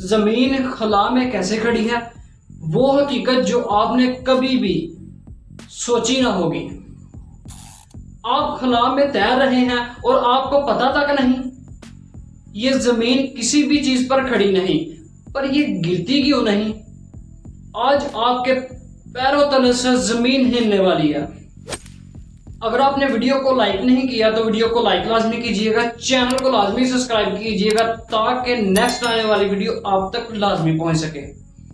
زمین خلا میں کیسے کھڑی ہے، وہ حقیقت جو آپ نے کبھی بھی سوچی نہ ہوگی۔ آپ خلا میں تیر رہے ہیں اور آپ کو پتہ تک نہیں۔ یہ زمین کسی بھی چیز پر کھڑی نہیں، پر یہ گرتی کیوں نہیں؟ آج آپ کے پیروں تلے سے زمین ہلنے والی ہے۔ اگر آپ نے ویڈیو کو لائک نہیں کیا تو ویڈیو کو لائک لازمی کیجئے گا، چینل کو لازمی سبسکرائب کیجئے گا تاکہ نیکسٹ آنے والی ویڈیو آپ تک لازمی پہنچ سکے۔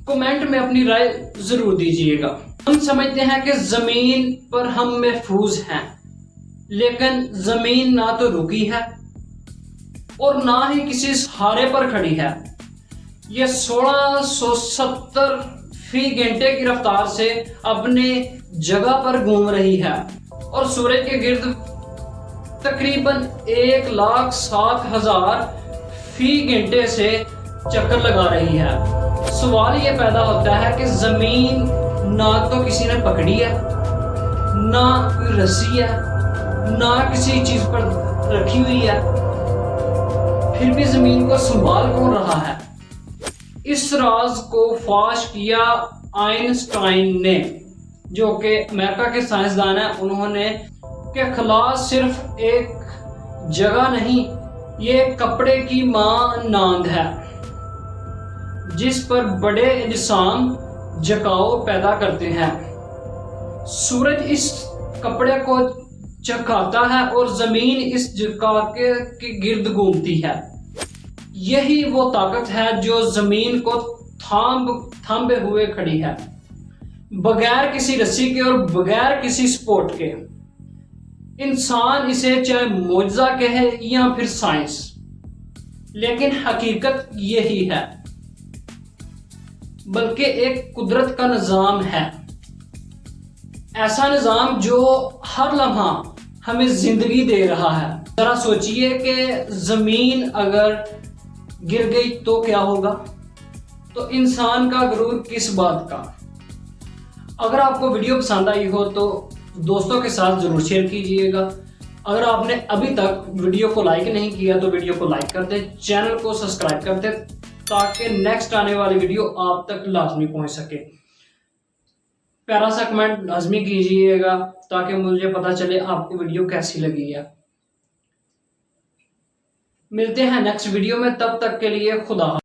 کمنٹ میں اپنی رائے ضرور دیجئے گا۔ ہم سمجھتے ہیں کہ زمین پر ہم محفوظ ہیں، لیکن زمین نہ تو رکی ہے اور نہ ہی کسی سہارے پر کھڑی ہے۔ یہ 1670 فی گھنٹے کی رفتار سے اپنے جگہ پر گھوم رہی ہے اور سورج کے گرد تقریباً 1,07,000 فی گھنٹے سے چکر لگا رہی ہے۔ سوال یہ پیدا ہوتا ہے کہ زمین نہ تو کسی نے پکڑی ہے، نہ کوئی رسی ہے، نہ کسی چیز پر رکھی ہوئی ہے، پھر بھی زمین کو سنبھال کون رہا ہے؟ اس راز کو فاش کیا آئنسٹائن نے، جو کہ امریکہ کے سائنسدان ہیں۔ انہوں نے کہ خلا صرف ایک جگہ نہیں، یہ کپڑے کی مانند ہے جس پر بڑے اجسام جھکاؤ پیدا کرتے ہیں۔ سورج اس کپڑے کو جھکاتا ہے اور زمین اس جھکانے کے گرد گھومتی ہے۔ یہی وہ طاقت ہے جو زمین کو تھامے ہوئے کھڑی ہے، بغیر کسی رسی کے اور بغیر کسی سپورٹ کے۔ انسان اسے چاہے معجزہ کہے یا پھر سائنس، لیکن حقیقت یہی ہے، بلکہ ایک قدرت کا نظام ہے، ایسا نظام جو ہر لمحہ ہمیں زندگی دے رہا ہے۔ ذرا سوچئے کہ زمین اگر گر گئی تو کیا ہوگا؟ تو انسان کا غرور کس بات کا؟ اگر آپ کو ویڈیو پسند آئی ہو تو دوستوں کے ساتھ ضرور شیئر کیجئے گا۔ اگر آپ نے ابھی تک ویڈیو کو لائک نہیں کیا تو ویڈیو کو لائک کر دیں، چینل کو سبسکرائب کر دیں تاکہ نیکسٹ آنے والی ویڈیو آپ تک لازمی پہنچ سکے۔ پیارا سا کمنٹ لازمی کیجئے گا تاکہ مجھے پتا چلے آپ کو ویڈیو کیسی لگی ہے۔ ملتے ہیں نیکسٹ ویڈیو میں، تب تک کے لیے خدا حافظ۔